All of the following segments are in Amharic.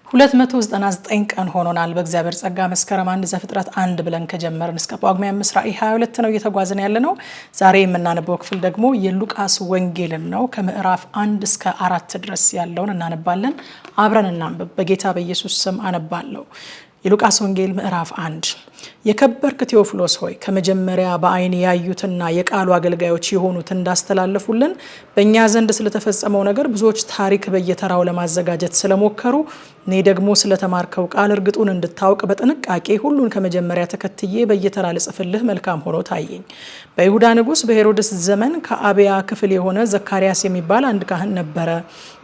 299 ቀን ሆኖናል። በእግዚአብሔር ጸጋ መስከረም 1 ዘፍጥረት 1 ብለን ከጀመርን እስከ ጳጉሜ 5 ራዕይ 22 ነው እየተጓዝን ያለነው። ዛሬ የምናነበው ክፍል ደግሞ የሉቃስ ወንጌልን ነው። ከምዕራፍ 1 እስከ 4 ድረስ ያለውን እናነባለን። አብረን እናንብብ። በጌታ በኢየሱስ ስም አነባለሁ። የሉቃስ ወንጌል ምዕራፍ 1 የከበርክ ቴዎፍሎስ ሆይ ከመጀመሪያ በዓይን ያዩትና የቃሉ አገልጋዮች የሆኑት እንዳስተላለፉልን በእኛ ዘንድ ስለተፈጸመው ነገር ብዙዎች ታሪክ በየተራው ለማዘጋጀት ስለሞከሩ እኔ ደግሞ ስለተማርከው ቃል እርግጡን እንድታውቅ በጥንቃቄ ሁሉን ከመጀመሪያ ተከትዬ በየተራ ልጽፍልህ መልካም ሆኖ ታየኝ። በይሁዳ ንጉሥ በሄሮድስ ዘመን ከአብያ ክፍል የሆነ ዘካርያስ የሚባል አንድ ካህን ነበረ።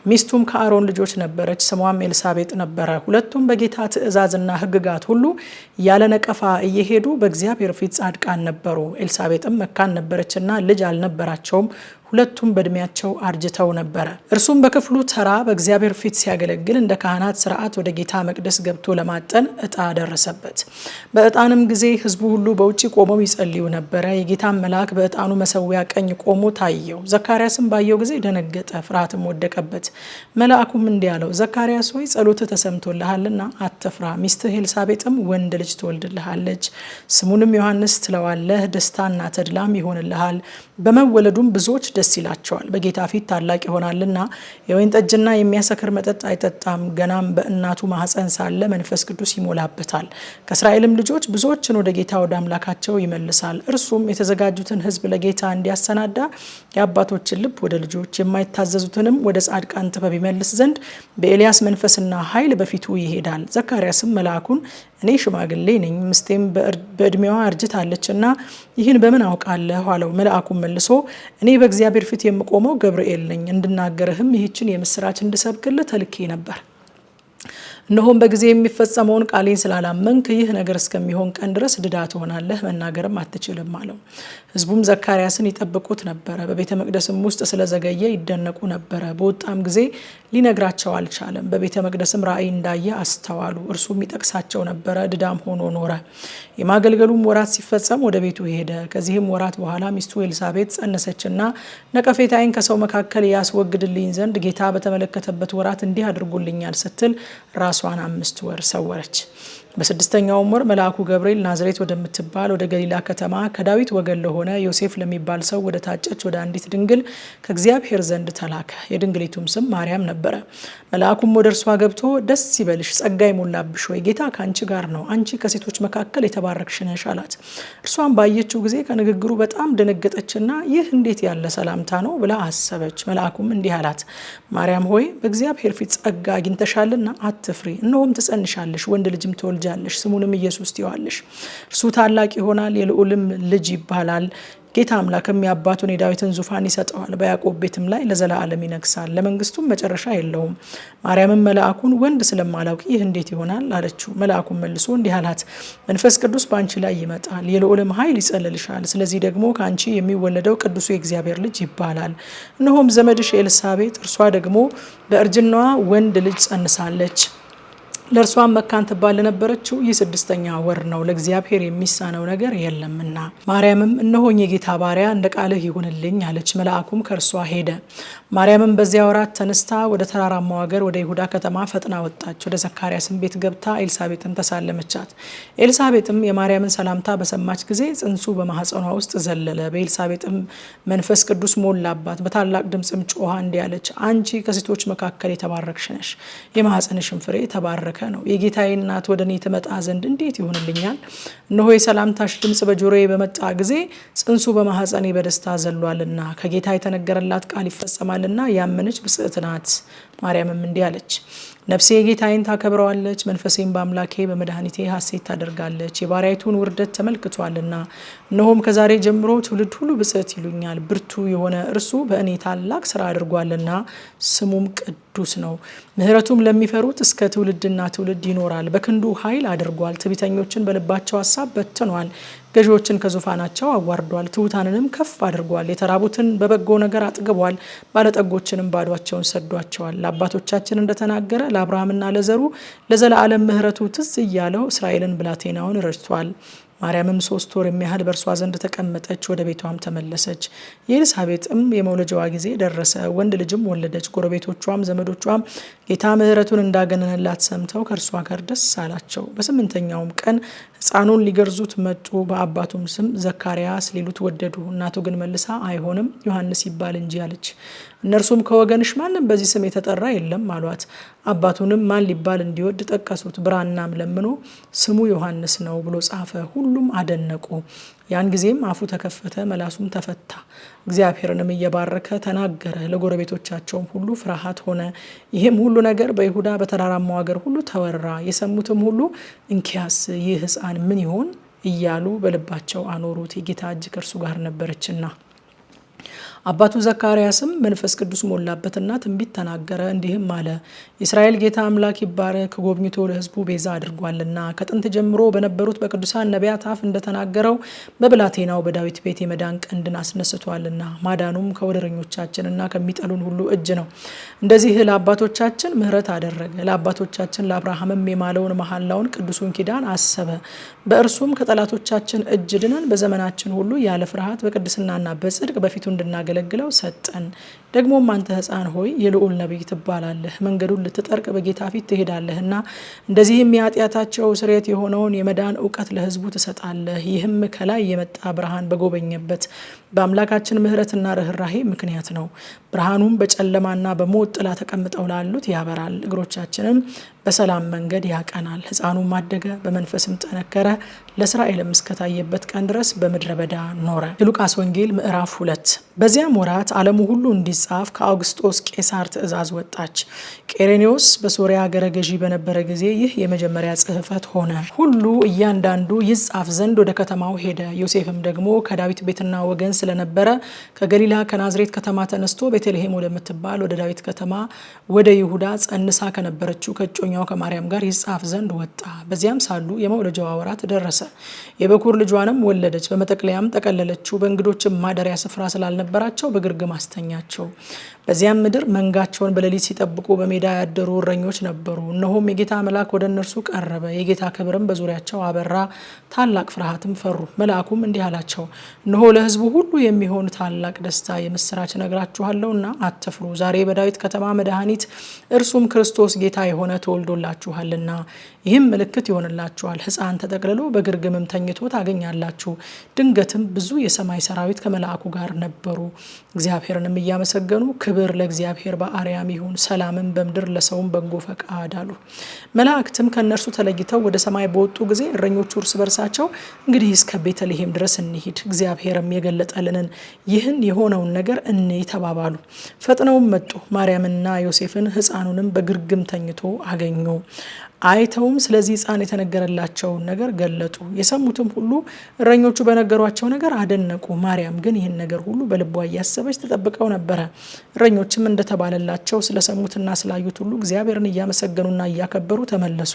ሚስቱም ከአሮን ልጆች ነበረች፣ ስሟም ኤልሳቤጥ ነበረ። ሁለቱም በጌታ ትእዛዝና ሕግጋት ሁሉ ያለ ነቀፋ እየሄዱ በእግዚአብሔር ፊት ጻድቃን ነበሩ። ኤልሳቤጥም መካን ነበረችና ልጅ አልነበራቸውም። ሁለቱም በእድሜያቸው አርጅተው ነበረ። እርሱም በክፍሉ ተራ በእግዚአብሔር ፊት ሲያገለግል እንደ ካህናት ስርዓት ወደ ጌታ መቅደስ ገብቶ ለማጠን ዕጣ ደረሰበት። በዕጣንም ጊዜ ሕዝቡ ሁሉ በውጭ ቆመው ይጸልዩ ነበረ። የጌታም መልአክ በዕጣኑ መሰዊያ ቀኝ ቆሞ ታየው። ዘካርያስም ባየው ጊዜ ደነገጠ፣ ፍርሃትም ወደቀበት። መልአኩም እንዲህ አለው፣ ዘካርያስ ሆይ ጸሎትህ ተሰምቶልሃልና አትፍራ። ሚስትህ ኤልሳቤጥም ወንድ ልጅ ትወልድልሃለች፣ ስሙንም ዮሐንስ ትለዋለህ። ደስታና ተድላም ይሆንልሃል፣ በመወለዱም ብዙዎች ደስ ይላቸዋል። በጌታ ፊት ታላቅ ይሆናልና የወይን ጠጅና የሚያሰክር መጠጥ አይጠጣም። ገናም በእናቱ ማህፀን ሳለ መንፈስ ቅዱስ ይሞላበታል። ከእስራኤልም ልጆች ብዙዎችን ወደ ጌታ ወደ አምላካቸው ይመልሳል። እርሱም የተዘጋጁትን ሕዝብ ለጌታ እንዲያሰናዳ የአባቶችን ልብ ወደ ልጆች የማይታዘዙትንም ወደ ጻድቃን ጥበብ ይመልስ ዘንድ በኤልያስ መንፈስና ኃይል በፊቱ ይሄዳል። ዘካርያስም መልአኩን እኔ ሽማግሌ ነኝ፣ ሚስቴም በእድሜዋ አርጅታለችና ይህን በምን አውቃለሁ አለው። መልአኩም መልሶ እኔ በእግዚአብሔር ፊት የምቆመው ገብርኤል ነኝ፣ እንድናገርህም ይህችን የምስራች እንድሰብክልህ ተልኬ ነበር። እነሆም በጊዜ የሚፈጸመውን ቃሌን ስላላመንክ ይህ ነገር እስከሚሆን ቀን ድረስ ድዳ ትሆናለህ፣ መናገርም አትችልም አለው። ሕዝቡም ዘካርያስን ይጠብቁት ነበረ። በቤተ መቅደስም ውስጥ ስለዘገየ ይደነቁ ነበረ። በወጣም ጊዜ ሊነግራቸው አልቻለም። በቤተ መቅደስም ራእይ እንዳየ አስተዋሉ። እርሱም ይጠቅሳቸው ነበረ። ድዳም ሆኖ ኖረ። የማገልገሉም ወራት ሲፈጸም ወደ ቤቱ ሄደ። ከዚህም ወራት በኋላ ሚስቱ ኤልሳቤጥ ጸነሰችና ነቀፌታዬን ከሰው መካከል ያስወግድልኝ ዘንድ ጌታ በተመለከተበት ወራት እንዲህ አድርጎልኛል ስትል ራሷን 5 ወር ሰወረች። በ6ኛውም ወር መልአኩ ገብርኤል ናዝሬት ወደምትባል ወደ ገሊላ ከተማ ከዳዊት ወገን ለሆነ ዮሴፍ ለሚባል ሰው ወደ ታጨች ወደ አንዲት ድንግል ከእግዚአብሔር ዘንድ ተላከ። የድንግሊቱም ስም ማርያም ነበረ። መልአኩም ወደ እርሷ ገብቶ ደስ ይበልሽ፣ ጸጋ ይሞላብሽ ሆይ ጌታ ከአንቺ ጋር ነው፣ አንቺ ከሴቶች መካከል የተባረክሽ ነሽ አላት። እርሷም ባየችው ጊዜ ከንግግሩ በጣም ደነገጠችና ይህ እንዴት ያለ ሰላምታ ነው ብላ አሰበች። መልአኩም እንዲህ አላት፣ ማርያም ሆይ በእግዚአብሔር ፊት ጸጋ አግኝተሻልና አትፍሪ። እነሆም ትጸንሻለሽ፣ ወንድ ልጅም ትወልጃለሽ፣ ስሙንም ኢየሱስ ትይዋለሽ። እርሱ ታላቅ ይሆናል፣ የልዑልም ልጅ ይባላል። ጌታ አምላክም የአባቱን የዳዊትን ዙፋን ይሰጠዋል፣ በያዕቆብ ቤትም ላይ ለዘላለም ይነግሳል፣ ለመንግስቱም መጨረሻ የለውም። ማርያምም መልአኩን ወንድ ስለማላውቅ ይህ እንዴት ይሆናል አለችው። መልአኩም መልሶ እንዲህ አላት፣ መንፈስ ቅዱስ በአንቺ ላይ ይመጣል፣ የልዑልም ኃይል ይጸልልሻል። ስለዚህ ደግሞ ከአንቺ የሚወለደው ቅዱሱ የእግዚአብሔር ልጅ ይባላል። እነሆም ዘመድሽ ኤልሳቤጥ እርሷ ደግሞ በእርጅናዋ ወንድ ልጅ ጸንሳለች። ለእርሷም መካን ትባል ለነበረችው ይህ 6ኛ ወር ነው፣ ለእግዚአብሔር የሚሳነው ነገር የለምና። ማርያምም እነሆኝ የጌታ ባሪያ እንደ ቃልህ ይሁንልኝ አለች። መልአኩም ከእርሷ ሄደ። ማርያምም በዚያ ወራት ተነስታ ወደ ተራራማው ሀገር ወደ ይሁዳ ከተማ ፈጥና ወጣች። ወደ ዘካርያስም ቤት ገብታ ኤልሳቤጥን ተሳለመቻት። ኤልሳቤጥም የማርያምን ሰላምታ በሰማች ጊዜ ጽንሱ በማህፀኗ ውስጥ ዘለለ። በኤልሳቤጥም መንፈስ ቅዱስ ሞላባት። በታላቅ ድምፅም ጮኻ እንዲህ አለች፣ አንቺ ከሴቶች መካከል የተባረክሽ ነሽ፣ የማህፀንሽም ፍሬ ተባረከ ነው። የጌታዬ እናት ወደ እኔ ትመጣ ዘንድ እንዴት ይሆንልኛል? እነሆ የሰላምታሽ ድምፅ በጆሮዬ በመጣ ጊዜ ጽንሱ በማህፀኔ በደስታ ዘሏልና ከጌታ የተነገረላት ቃል ይፈጸማልና ያመነች ብፅዕት ናት። ማርያምም እንዲህ አለች፣ ነፍሴ ጌታዬን ታከብረዋለች፣ መንፈሴም በአምላኬ በመድኃኒቴ ሐሴት ታደርጋለች፣ የባሪያይቱን ውርደት ተመልክቷልና። እነሆም ከዛሬ ጀምሮ ትውልድ ሁሉ ብፅዕት ይሉኛል። ብርቱ የሆነ እርሱ በእኔ ታላቅ ስራ አድርጓልና ስሙም ቅዱስ ነው። ምሕረቱም ለሚፈሩት እስከ ትውልድና ትውልድ ይኖራል። በክንዱ ኃይል አድርጓል። ትዕቢተኞችን በልባቸው ሐሳብ በትኗል። ገዢዎችን ከዙፋናቸው አዋርዷል። ትሑታንንም ከፍ አድርጓል። የተራቡትን በበጎ ነገር አጥግቧል። ባለጠጎችንም ባዷቸውን ሰዷቸዋል። ለአባቶቻችን እንደተናገረ ለአብርሃምና ለዘሩ ለዘላለም ምሕረቱ ትዝ እያለው እስራኤልን ብላቴናውን ረድቷል። ማርያምም 3 ወር የሚያህል በእርሷ ዘንድ ተቀመጠች፣ ወደ ቤቷም ተመለሰች። የኤልሳቤጥም የመውለጃዋ ጊዜ ደረሰ፣ ወንድ ልጅም ወለደች። ጎረቤቶቿም ዘመዶቿም ጌታ ምሕረቱን እንዳገነነላት ሰምተው ከእርሷ ጋር ደስ አላቸው። በስምንተኛውም ቀን ሕፃኑን ሊገርዙት መጡ። በአባቱም ስም ዘካርያስ ሊሉት ወደዱ። እናቱ ግን መልሳ አይሆንም፣ ዮሐንስ ይባል እንጂ አለች። እነርሱም ከወገንሽ ማንም በዚህ ስም የተጠራ የለም አሏት። አባቱንም ማን ሊባል እንዲወድ ጠቀሱት። ብራናም ለምኖ ስሙ ዮሐንስ ነው ብሎ ጻፈ። ሁሉም አደነቁ። ያን ጊዜም አፉ ተከፈተ፣ መላሱም ተፈታ። እግዚአብሔርንም እየባረከ ተናገረ። ለጎረቤቶቻቸውም ሁሉ ፍርሃት ሆነ። ይህም ሁሉ ነገር በይሁዳ በተራራማው ሀገር ሁሉ ተወራ። የሰሙትም ሁሉ እንኪያስ ይህ ሕፃን ምን ይሆን እያሉ በልባቸው አኖሩት፣ የጌታ እጅ ከእርሱ ጋር ነበረችና። አባቱ ዘካርያስም መንፈስ ቅዱስ ሞላበትና ትንቢት ተናገረ፣ እንዲህም አለ። የእስራኤል ጌታ አምላክ ይባረክ፣ ጎብኝቶ ለሕዝቡ ቤዛ አድርጓልና። ከጥንት ጀምሮ በነበሩት በቅዱሳን ነቢያት አፍ እንደተናገረው በብላቴናው በዳዊት ቤት የመዳን ቀንድን አስነስቷልና። ማዳኑም ከወደረኞቻችንና ከሚጠሉን ሁሉ እጅ ነው። እንደዚህ ለአባቶቻችን ምሕረት አደረገ። ለአባቶቻችን ለአብርሃምም የማለውን መሐላውን ቅዱሱን ኪዳን አሰበ። በእርሱም ከጠላቶቻችን እጅ ድነን በዘመናችን ሁሉ ያለ ፍርሃት በቅድስናና በጽድቅ በፊቱ እንድናገለግለው ሰጠን። ደግሞም አንተ ሕፃን ሆይ የልዑል ነቢይ ትባላለህ፣ መንገዱን ልትጠርቅ በጌታ ፊት ትሄዳለህና እንደዚህም የኃጢአታቸው ስርየት የሆነውን የመዳን እውቀት ለሕዝቡ ትሰጣለህ። ይህም ከላይ የመጣ ብርሃን በጎበኘበት በአምላካችን ምሕረትና ርኅራሄ ምክንያት ነው። ብርሃኑም በጨለማና በሞት ጥላ ተቀምጠው ላሉት ያበራል፣ እግሮቻችንም በሰላም መንገድ ያቀናል። ሕፃኑም አደገ፣ በመንፈስም ጠነከረ፣ ለእስራኤልም እስከታየበት ቀን ድረስ በምድረ በዳ ኖረ። የሉቃስ ወንጌል ምዕራፍ 2። በዚያም ወራት ዓለሙ ሁሉ እንዲጻፍ ከአውግስጦስ ቄሳር ትእዛዝ ወጣች። ቄሬኔዎስ በሶሪያ አገረ ገዢ በነበረ ጊዜ ይህ የመጀመሪያ ጽሕፈት ሆነ። ሁሉ እያንዳንዱ ይጻፍ ዘንድ ወደ ከተማው ሄደ። ዮሴፍም ደግሞ ከዳዊት ቤትና ወገን ስለነበረ ከገሊላ ከናዝሬት ከተማ ተነስቶ ቤተልሔም ወደምትባል ወደ ዳዊት ከተማ ወደ ይሁዳ ጸንሳ ከነበረችው ከእጮኛው ከማርያም ጋር ይጻፍ ዘንድ ወጣ። በዚያም ሳሉ የመውለጃዋ ወራት ደረሰ። የበኩር ልጇንም ወለደች። በመጠቅለያም ጠቀለለችው። በእንግዶችም ማደሪያ ስፍራ ስላልነበራቸው በግርግም አስተኛቸው። በዚያም ምድር መንጋቸውን በሌሊት ሲጠብቁ በሜዳ ያደሩ እረኞች ነበሩ። እነሆም የጌታ መልአክ ወደ እነርሱ ቀረበ፣ የጌታ ክብርም በዙሪያቸው አበራ፣ ታላቅ ፍርሃትም ፈሩ። መልአኩም እንዲህ አላቸው፣ እነሆ ለሕዝቡ ሁሉ የሚሆን ታላቅ ደስታ የምስራች እነግራችኋለሁና አትፍሩ። ዛሬ በዳዊት ከተማ መድኃኒት እርሱም ክርስቶስ ጌታ የሆነ ተወልዶላችኋልና። ይህም ምልክት ይሆንላችኋል፣ ሕፃን ተጠቅልሎ በግርግምም ተኝቶ ታገኛላችሁ። ድንገትም ብዙ የሰማይ ሰራዊት ከመልአኩ ጋር ነበሩ፣ እግዚአብሔርንም እያመሰገኑ ክብር ለእግዚአብሔር በአርያም ይሁን፣ ሰላምን በምድር ለሰውም በጎ ፈቃድ አሉ። መላእክትም ከእነርሱ ተለይተው ወደ ሰማይ በወጡ ጊዜ እረኞቹ እርስ በርሳቸው እንግዲህ እስከ ቤተልሔም ድረስ እንሂድ፣ እግዚአብሔርም የገለጠልንን ይህን የሆነውን ነገር እንይ ተባባሉ። ፈጥነውም መጡ፣ ማርያምና ዮሴፍን ሕፃኑንም በግርግም ተኝቶ አገኙ። አይተውም ስለዚህ ሕፃን የተነገረላቸውን ነገር ገለጡ። የሰሙትም ሁሉ እረኞቹ በነገሯቸው ነገር አደነቁ። ማርያም ግን ይህን ነገር ሁሉ በልቧ እያሰበች ተጠብቀው ነበረ። እረኞችም እንደተባለላቸው ስለሰሙትና ስላዩት ሁሉ እግዚአብሔርን እያመሰገኑና እያከበሩ ተመለሱ።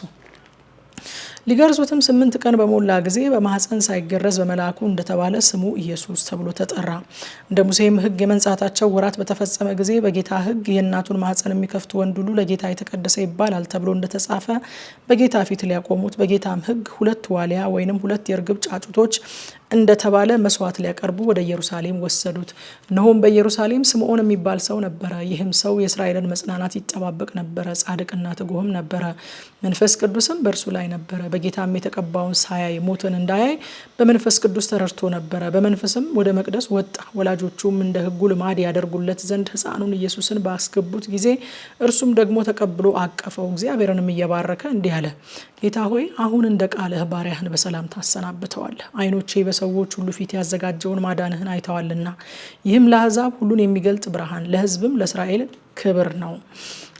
ሊገርዙትም 8 ቀን በሞላ ጊዜ በማኅፀን ሳይገረዝ በመልአኩ እንደተባለ ስሙ ኢየሱስ ተብሎ ተጠራ። እንደ ሙሴም ሕግ የመንጻታቸው ወራት በተፈጸመ ጊዜ በጌታ ሕግ የእናቱን ማኅፀን የሚከፍት ወንድ ሁሉ ለጌታ የተቀደሰ ይባላል ተብሎ እንደተጻፈ በጌታ ፊት ሊያቆሙት በጌታም ሕግ 2 ዋሊያ ወይንም 2 የርግብ ጫጩቶች እንደተባለ መስዋዕት ሊያቀርቡ ወደ ኢየሩሳሌም ወሰዱት። እነሆም በኢየሩሳሌም ስምዖን የሚባል ሰው ነበረ። ይህም ሰው የእስራኤልን መጽናናት ይጠባበቅ ነበረ፣ ጻድቅና ትጉህም ነበረ። መንፈስ ቅዱስም በእርሱ ላይ ነበረ። በጌታም የተቀባውን ሳያይ ሞትን እንዳያይ በመንፈስ ቅዱስ ተረድቶ ነበረ። በመንፈስም ወደ መቅደስ ወጣ። ወላጆቹም እንደ ሕጉ ልማድ ያደርጉለት ዘንድ ሕፃኑን ኢየሱስን ባስገቡት ጊዜ እርሱም ደግሞ ተቀብሎ አቀፈው። እግዚአብሔርንም እየባረከ እንዲህ አለ፣ ጌታ ሆይ አሁን እንደ ቃልህ ባሪያህን በሰላም ታሰናብተዋለህ። ዓይኖቼ በሰዎች ሁሉ ፊት ያዘጋጀውን ማዳንህን አይተዋልና። ይህም ለአሕዛብ ሁሉን የሚገልጥ ብርሃን፣ ለሕዝብም ለእስራኤል ክብር ነው።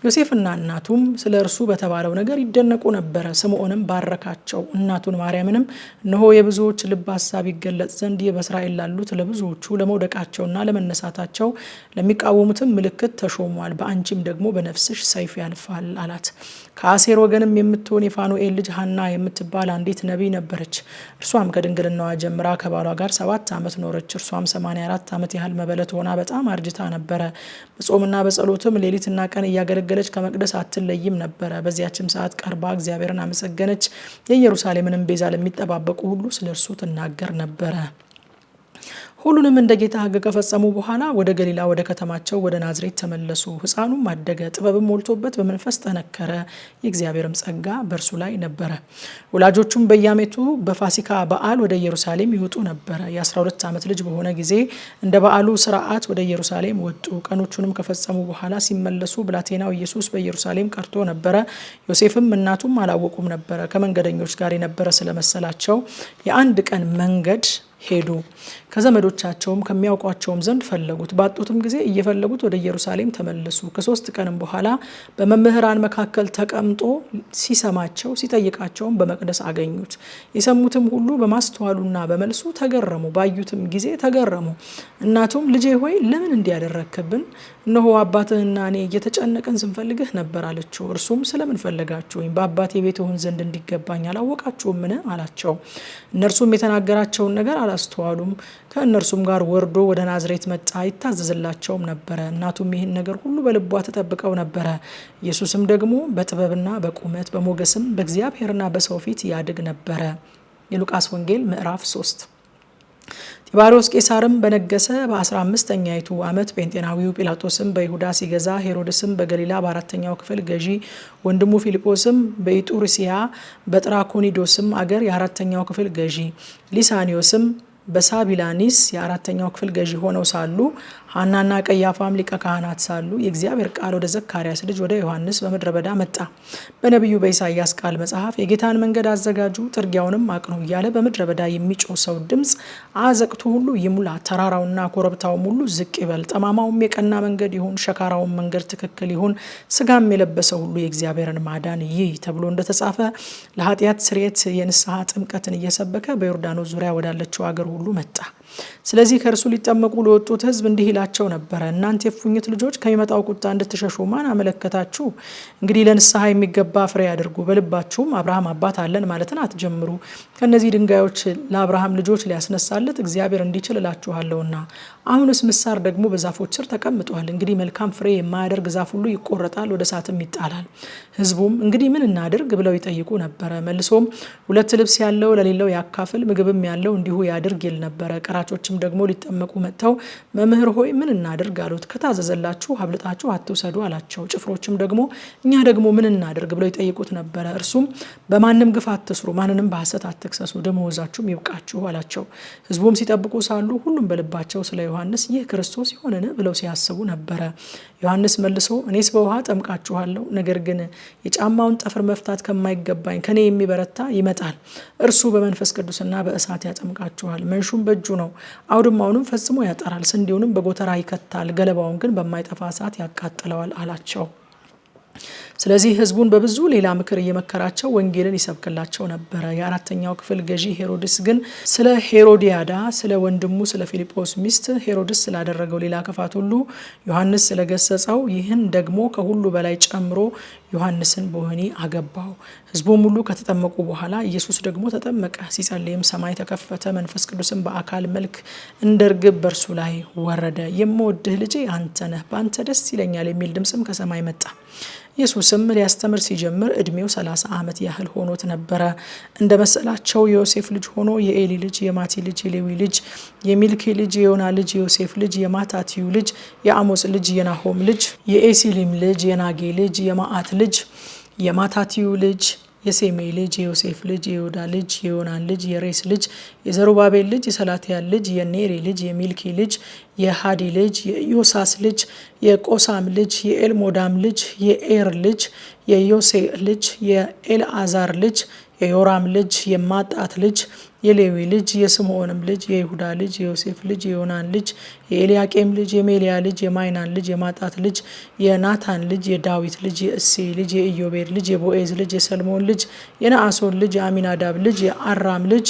ዮሴፍና እናቱም ስለ እርሱ በተባለው ነገር ይደነቁ ነበረ። ስምዖንም ባረካቸው። እናቱን ማርያምንም እነሆ የብዙዎች ልብ ሀሳብ ይገለጥ ዘንድ ይህ በእስራኤል ላሉት ለብዙዎቹ ለመውደቃቸውና ለመነሳታቸው ለሚቃወሙትም ምልክት ተሾሟል። በአንቺም ደግሞ በነፍስሽ ሰይፍ ያልፋል አላት። ከአሴር ወገንም የምትሆን የፋኑኤል ልጅ ሐና የምትባል አንዲት ነቢይ ነበረች። እርሷም ከድንግልናዋ ጀምራ ከባሏ ጋር 7 ዓመት ኖረች። እርሷም 84 ዓመት ያህል መበለት ሆና በጣም አርጅታ ነበረ። በጾምና በጸሎትም ሌሊትና ቀን እያገለገለች እያገለገለች ከመቅደስ አትለይም ነበር። በዚያችም ሰዓት ቀርባ እግዚአብሔርን አመሰገነች። የኢየሩሳሌምንም ቤዛ ለሚጠባበቁ ሁሉ ስለርሱ ትናገር ነበር። ሁሉንም እንደ ጌታ ሕግ ከፈጸሙ በኋላ ወደ ገሊላ ወደ ከተማቸው ወደ ናዝሬት ተመለሱ። ሕፃኑም አደገ፣ ጥበብም ሞልቶበት በመንፈስ ጠነከረ፣ የእግዚአብሔርም ጸጋ በእርሱ ላይ ነበረ። ወላጆቹም በየዓመቱ በፋሲካ በዓል ወደ ኢየሩሳሌም ይወጡ ነበረ። የ12 ዓመት ልጅ በሆነ ጊዜ እንደ በዓሉ ሥርዓት ወደ ኢየሩሳሌም ወጡ። ቀኖቹንም ከፈጸሙ በኋላ ሲመለሱ ብላቴናው ኢየሱስ በኢየሩሳሌም ቀርቶ ነበረ። ዮሴፍም እናቱም አላወቁም ነበረ። ከመንገደኞች ጋር የነበረ ስለመሰላቸው የአንድ ቀን መንገድ ሄዱ። ከዘመዶቻቸውም ከሚያውቋቸውም ዘንድ ፈለጉት። ባጡትም ጊዜ እየፈለጉት ወደ ኢየሩሳሌም ተመለሱ። ከ3 ቀንም በኋላ በመምህራን መካከል ተቀምጦ ሲሰማቸው ሲጠይቃቸውም በመቅደስ አገኙት። የሰሙትም ሁሉ በማስተዋሉና በመልሱ ተገረሙ። ባዩትም ጊዜ ተገረሙ። እናቱም ልጄ ሆይ ለምን እንዲያደረክብን? እነሆ አባትህና እኔ እየተጨነቅን ስንፈልግህ ነበር አለችው። እርሱም ስለምን ፈለጋችሁኝ? በአባቴ ቤት እሆን ዘንድ እንዲገባኝ አላወቃችሁምን? አላቸው። እነርሱም የተናገራቸውን ነገር አላስተዋሉም። ከእነርሱም ጋር ወርዶ ወደ ናዝሬት መጣ፣ ይታዘዝላቸውም ነበረ። እናቱም ይህን ነገር ሁሉ በልቧ ተጠብቀው ነበረ። ኢየሱስም ደግሞ በጥበብና በቁመት በሞገስም በእግዚአብሔርና በሰው ፊት ያድግ ነበረ። የሉቃስ ወንጌል ምዕራፍ 3። ጢባሪዎስ ቄሳርም በነገሰ በ15ኛይቱ ዓመት ጴንጤናዊው ጲላጦስም በይሁዳ ሲገዛ፣ ሄሮድስም በገሊላ በ4ኛው ክፍል ገዢ፣ ወንድሙ ፊልጶስም በኢጡርስያ በጥራኮኒዶስም አገር የ4ኛው ክፍል ገዢ፣ ሊሳኒዮስም በሳቢላኒስ የ4ኛው ክፍል ገዢ ሆነው ሳሉ ሐናና ቀያፋም ሊቀ ካህናት ሳሉ የእግዚአብሔር ቃል ወደ ዘካርያስ ልጅ ወደ ዮሐንስ በምድረ በዳ መጣ። በነቢዩ በኢሳይያስ ቃል መጽሐፍ የጌታን መንገድ አዘጋጁ፣ ጥርጊያውንም አቅኑ እያለ በምድረ በዳ የሚጮህ ሰው ድምፅ አዘቅቱ ሁሉ ይሙላ፣ ተራራውና ኮረብታውም ሁሉ ዝቅ ይበል፣ ጠማማውም የቀና መንገድ ይሁን፣ ሸካራውም መንገድ ትክክል ይሁን፣ ስጋም የለበሰ ሁሉ የእግዚአብሔርን ማዳን ይይ ተብሎ እንደተጻፈ ለኃጢአት ስርየት የንስሐ ጥምቀትን እየሰበከ በዮርዳኖስ ዙሪያ ወዳለችው አገር ሁሉ መጣ። ስለዚህ ከእርሱ ሊጠመቁ ለወጡት ሕዝብ እንዲህ ይላቸው ነበረ፣ እናንተ የእፉኝት ልጆች ከሚመጣው ቁጣ እንድትሸሹ ማን አመለከታችሁ? እንግዲህ ለንስሐ የሚገባ ፍሬ አድርጉ፣ በልባችሁም አብርሃም አባት አለን ማለትን አትጀምሩ። ከእነዚህ ድንጋዮች ለአብርሃም ልጆች ሊያስነሳለት እግዚአብሔር እንዲችል እላችኋለሁና። አሁንስ ምሳር ደግሞ በዛፎች ስር ተቀምጧል። እንግዲህ መልካም ፍሬ የማያደርግ ዛፍ ሁሉ ይቆረጣል፣ ወደ እሳትም ይጣላል። ሕዝቡም እንግዲህ ምን እናድርግ ብለው ይጠይቁ ነበረ። መልሶም 2 ልብስ ያለው ለሌለው ያካፍል፣ ምግብም ያለው እንዲሁ ያድርግ ይል ነበረ። ቀራጮችም ደግሞ ሊጠመቁ መጥተው መምህር ሆይ ምን እናድርግ አሉት። ከታዘዘላችሁ አብልጣችሁ አትውሰዱ አላቸው። ጭፍሮችም ደግሞ እኛ ደግሞ ምን እናድርግ ብለው ይጠይቁት ነበረ። እርሱም በማንም ግፍ አትስሩ፣ ማንንም በሐሰት አትክሰሱ፣ ደመወዛችሁም ይብቃችሁ አላቸው። ሕዝቡም ሲጠብቁ ሳሉ ሁሉም በልባቸው ስለ ዮሐንስ ይህ ክርስቶስ ይሆንን ብለው ሲያስቡ ነበረ። ዮሐንስ መልሶ እኔስ በውሃ ጠምቃችኋለሁ፣ ነገር ግን የጫማውን ጠፍር መፍታት ከማይገባኝ ከኔ የሚበረታ ይመጣል፣ እርሱ በመንፈስ ቅዱስና በእሳት ያጠምቃችኋል። መንሹም በእጁ ነው፣ አውድማውንም ፈጽሞ ያጠራል፣ ስንዴውንም በጎተራ ይከታል፣ ገለባውን ግን በማይጠፋ እሳት ያቃጥለዋል አላቸው። ስለዚህ ሕዝቡን በብዙ ሌላ ምክር እየመከራቸው ወንጌልን ይሰብክላቸው ነበረ። የ4ኛው ክፍል ገዢ ሄሮድስ ግን ስለ ሄሮዲያዳ ስለ ወንድሙ ስለ ፊልጶስ ሚስት ሄሮድስ ስላደረገው ሌላ ክፋት ሁሉ ዮሐንስ ስለገሰጸው ይህን ደግሞ ከሁሉ በላይ ጨምሮ ዮሐንስን በወህኒ አገባው። ሕዝቡም ሁሉ ከተጠመቁ በኋላ ኢየሱስ ደግሞ ተጠመቀ። ሲጸልይም ሰማይ ተከፈተ፣ መንፈስ ቅዱስም በአካል መልክ እንደ ርግብ በእርሱ ላይ ወረደ። የምወድህ ልጄ አንተ ነህ፣ በአንተ ደስ ይለኛል የሚል ድምፅም ከሰማይ መጣ። ኢየሱስም ሊያስተምር ሲጀምር እድሜው 30 ዓመት ያህል ሆኖት ነበረ። እንደ መሰላቸው የዮሴፍ ልጅ ሆኖ የኤሊ ልጅ የማቲ ልጅ የሌዊ ልጅ የሚልኪ ልጅ የዮና ልጅ የዮሴፍ ልጅ የማታትዩ ልጅ የአሞጽ ልጅ የናሆም ልጅ የኤሲሊም ልጅ የናጌ ልጅ የማአት ልጅ የማታትዩ ልጅ የሴሜይ ልጅ የዮሴፍ ልጅ የዮዳ ልጅ የዮናን ልጅ የሬስ ልጅ የዘሩባቤል ልጅ የሰላትያል ልጅ የኔሪ ልጅ የሚልኪ ልጅ የሃዲ ልጅ የዮሳስ ልጅ የቆሳም ልጅ የኤልሞዳም ልጅ የኤር ልጅ የዮሴ ልጅ የኤልአዛር ልጅ የዮራም ልጅ የማጣት ልጅ የሌዊ ልጅ የስምዖንም ልጅ የይሁዳ ልጅ የዮሴፍ ልጅ የዮናን ልጅ የኤልያቄም ልጅ የሜልያ ልጅ የማይናን ልጅ የማጣት ልጅ የናታን ልጅ የዳዊት ልጅ የእሴይ ልጅ የኢዮቤድ ልጅ የቦኤዝ ልጅ የሰልሞን ልጅ የነአሶን ልጅ የአሚናዳብ ልጅ የአራም ልጅ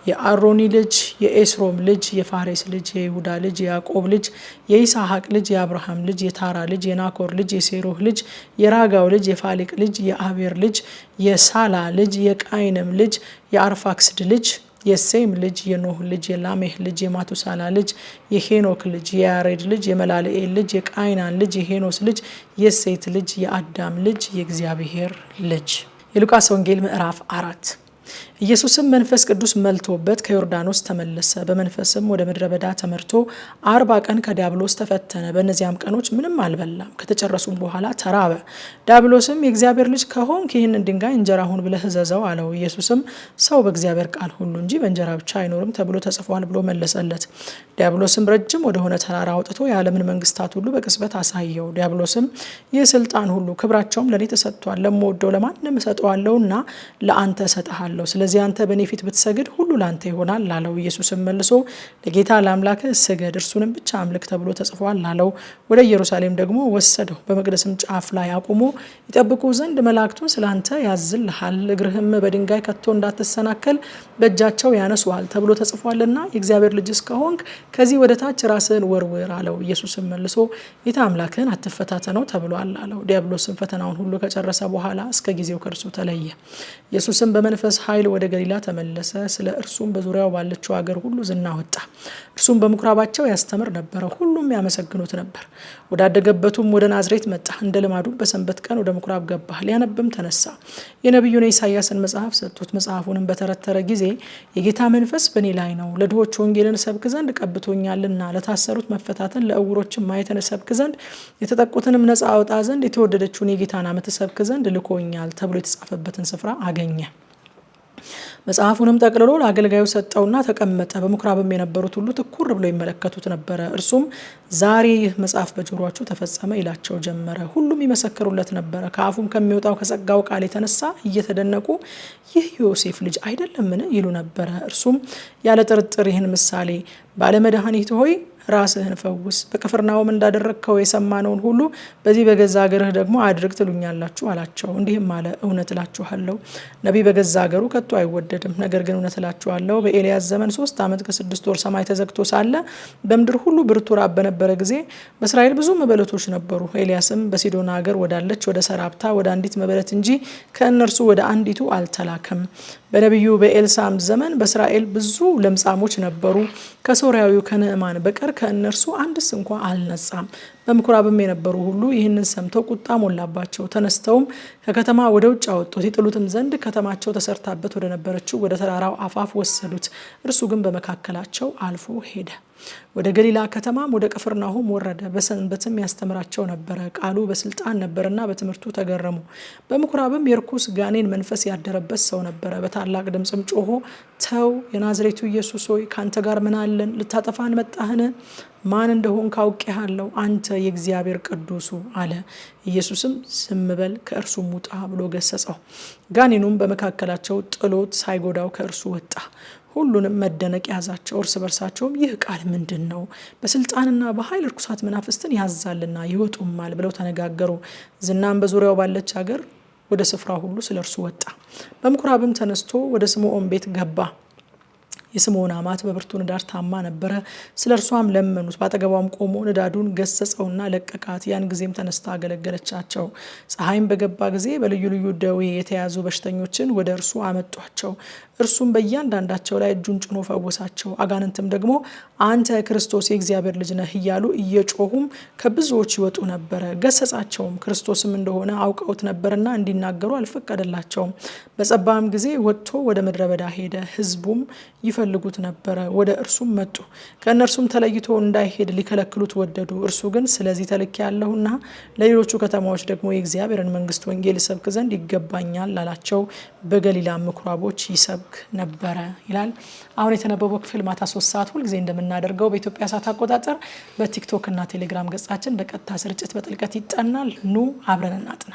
የአሮኒ ልጅ የኤስሮም ልጅ የፋሬስ ልጅ የይሁዳ ልጅ የያዕቆብ ልጅ የይስሐቅ ልጅ የአብርሃም ልጅ የታራ ልጅ የናኮር ልጅ የሴሮህ ልጅ የራጋው ልጅ የፋሊቅ ልጅ የአቤር ልጅ የሳላ ልጅ የቃይንም ልጅ የአርፋክስድ ልጅ የሴም ልጅ የኖህ ልጅ የላሜህ ልጅ የማቱሳላ ልጅ የሄኖክ ልጅ የያሬድ ልጅ የመላልኤል ልጅ የቃይናን ልጅ የሄኖስ ልጅ የሴት ልጅ የአዳም ልጅ የእግዚአብሔር ልጅ። የሉቃስ ወንጌል ምዕራፍ 4። ኢየሱስም መንፈስ ቅዱስ መልቶበት ከዮርዳኖስ ተመለሰ። በመንፈስም ወደ ምድረ በዳ ተመርቶ 40 ቀን ከዲያብሎስ ተፈተነ። በእነዚያም ቀኖች ምንም አልበላም። ከተጨረሱም በኋላ ተራበ። ዲያብሎስም የእግዚአብሔር ልጅ ከሆንክ ይህንን ድንጋይ እንጀራ ሁን ብለህ እዘዘው አለው። ኢየሱስም ሰው በእግዚአብሔር ቃል ሁሉ እንጂ በእንጀራ ብቻ አይኖርም ተብሎ ተጽፏል ብሎ መለሰለት። ዲያብሎስም ረጅም ወደሆነ ተራራ አውጥቶ የዓለምን መንግስታት ሁሉ በቅጽበት አሳየው። ዲያብሎስም ይህ ስልጣን ሁሉ ክብራቸውም ለእኔ ተሰጥቷል፣ ለምወደው ለማንም እሰጠዋለሁና ለአንተ እሰጥሃለሁ። ስለዚህ አንተ በእኔ ፊት ብትሰግድ ሁሉ ላንተ ይሆናል አለው። ኢየሱስም መልሶ ለጌታ ለአምላክህ ስገድ፣ እርሱንም ብቻ አምልክ ተብሎ ተጽፏል አለው። ወደ ኢየሩሳሌም ደግሞ ወሰደው። በመቅደስም ጫፍ ላይ አቁሞ ይጠብቁ ዘንድ መላእክቱን ስላንተ ያዝልሃል፣ እግርህም በድንጋይ ከቶ እንዳትሰናከል በእጃቸው ያነሱሃል ተብሎ ተጽፏልና የእግዚአብሔር ልጅ እስከሆንክ ከዚህ ወደ ታች ራስህን ወርውር አለው። ኢየሱስም መልሶ ጌታ አምላክህን አትፈታተነው ተብሏል አለው። ዲያብሎስም ፈተናውን ሁሉ ከጨረሰ በኋላ እስከ ጊዜው ከእርሱ ተለየ። ኢየሱስም በመንፈስ ኃይል ወደ ገሊላ ተመለሰ። ስለ እርሱም በዙሪያው ባለችው ሀገር ሁሉ ዝና ወጣ። እርሱም በምኩራባቸው ያስተምር ነበረ፣ ሁሉም ያመሰግኑት ነበር። ወዳደገበቱም ወደ ናዝሬት መጣ። እንደ ልማዱም በሰንበት ቀን ወደ ምኩራብ ገባ፣ ሊያነብም ተነሳ። የነቢዩን የኢሳያስን መጽሐፍ ሰጡት። መጽሐፉንም በተረተረ ጊዜ የጌታ መንፈስ በእኔ ላይ ነው፣ ለድሆች ወንጌልን እሰብክ ዘንድ ቀብቶኛልና፣ ለታሰሩት መፈታትን፣ ለዕውሮችም ማየትን እሰብክ ዘንድ፣ የተጠቁትንም ነጻ አውጣ ዘንድ፣ የተወደደችውን የጌታን ዓመት እሰብክ ዘንድ ልኮኛል ተብሎ የተጻፈበትን ስፍራ አገኘ። መጽሐፉንም ጠቅልሎ ለአገልጋዩ ሰጠውና ተቀመጠ። በምኩራብም የነበሩት ሁሉ ትኩር ብለው ይመለከቱት ነበረ። እርሱም ዛሬ ይህ መጽሐፍ በጆሮአችሁ ተፈጸመ ይላቸው ጀመረ። ሁሉም ይመሰክሩለት ነበረ። ከአፉም ከሚወጣው ከጸጋው ቃል የተነሳ እየተደነቁ ይህ ዮሴፍ ልጅ አይደለምን ይሉ ነበረ። እርሱም ያለ ጥርጥር ይህን ምሳሌ ባለመድኃኒት ሆይ ራስህን ፈውስ፣ በቅፍርናሆም እንዳደረግከው የሰማነውን ሁሉ በዚህ በገዛ ሀገርህ ደግሞ አድርግ ትሉኛላችሁ አላቸው። እንዲህም አለ፣ እውነት እላችኋለሁ ነቢይ በገዛ ሀገሩ ከቶ አይወደድም። ነገር ግን እውነት እላችኋለሁ በኤልያስ ዘመን 3 ዓመት ከ6 ወር ሰማይ ተዘግቶ ሳለ በምድር ሁሉ ብርቱ ራብ በነበረ ጊዜ በእስራኤል ብዙ መበለቶች ነበሩ። ኤልያስም በሲዶና ሀገር ወዳለች ወደ ሰራፕታ ወደ አንዲት መበለት እንጂ ከእነርሱ ወደ አንዲቱ አልተላከም። በነቢዩ በኤልሳም ዘመን በእስራኤል ብዙ ለምጻሞች ነበሩ፣ ከሶርያዊው ከንዕማን በቀር ከእነርሱ አንድስ እንኳ አልነጻም። በምኩራብም የነበሩ ሁሉ ይህንን ሰምተው ቁጣ ሞላባቸው። ተነስተውም ከከተማ ወደ ውጭ አወጡት፣ ይጥሉትም ዘንድ ከተማቸው ተሰርታበት ወደ ነበረችው ወደ ተራራው አፋፍ ወሰዱት። እርሱ ግን በመካከላቸው አልፎ ሄደ። ወደ ገሊላ ከተማም ወደ ቅፍርናሆም ወረደ። በሰንበትም ያስተምራቸው ነበረ። ቃሉ በስልጣን ነበርና በትምህርቱ ተገረሙ። በምኩራብም የርኩስ ጋኔን መንፈስ ያደረበት ሰው ነበረ። በታላቅ ድምፅም ጮሆ ተው፣ የናዝሬቱ ኢየሱስ ሆይ ካንተ ጋር ምን አለን? ልታጠፋን መጣህን? ማን እንደሆን ካውቄሃለሁ፣ አንተ የእግዚአብሔር ቅዱሱ አለ። ኢየሱስም ዝም በል ከእርሱም ውጣ ብሎ ገሰጸው። ጋኔኑም በመካከላቸው ጥሎት ሳይጎዳው ከእርሱ ወጣ። ሁሉንም መደነቅ ያዛቸው። እርስ በርሳቸውም ይህ ቃል ምንድን ነው? በስልጣንና በኃይል ርኩሳት መናፍስትን ያዛልና ይወጡማል ብለው ተነጋገሩ። ዝናም በዙሪያው ባለች ሀገር ወደ ስፍራ ሁሉ ስለ እርሱ ወጣ። በምኩራብም ተነስቶ ወደ ስምዖን ቤት ገባ። የስምዖን አማት በብርቱ ንዳድ ታማ ነበረ። ስለ እርሷም ለመኑት። ባጠገቧም ቆሞ ንዳዱን ገሰጸውና ለቀቃት። ያን ጊዜም ተነስታ አገለገለቻቸው። ፀሐይም በገባ ጊዜ በልዩ ልዩ ደዌ የተያዙ በሽተኞችን ወደ እርሱ አመጧቸው። እርሱም በእያንዳንዳቸው ላይ እጁን ጭኖ ፈወሳቸው። አጋንንትም ደግሞ አንተ ክርስቶስ የእግዚአብሔር ልጅ ነህ እያሉ እየጮሁም ከብዙዎች ይወጡ ነበረ። ገሰጻቸውም፣ ክርስቶስም እንደሆነ አውቀውት ነበርና እንዲናገሩ አልፈቀደላቸውም። በጸባም ጊዜ ወጥቶ ወደ ምድረ በዳ ሄደ። ሕዝቡም ይፈልጉት ነበረ። ወደ እርሱም መጡ። ከእነርሱም ተለይቶ እንዳይሄድ ሊከለክሉት ወደዱ። እርሱ ግን ስለዚህ ተልኬአለሁና ለሌሎቹ ከተማዎች ደግሞ የእግዚአብሔርን መንግስት ወንጌል ይሰብክ ዘንድ ይገባኛል አላቸው። በገሊላ ምኩራቦች ይሰብክ ነበረ ይላል። አሁን የተነበበው ክፍል ማታ 3 ሰዓት ሁልጊዜ እንደምናደርገው በኢትዮጵያ ሰዓት አቆጣጠር በቲክቶክ እና ቴሌግራም ገጻችን በቀጥታ ስርጭት በጥልቀት ይጠናል። ኑ አብረን እናጥና።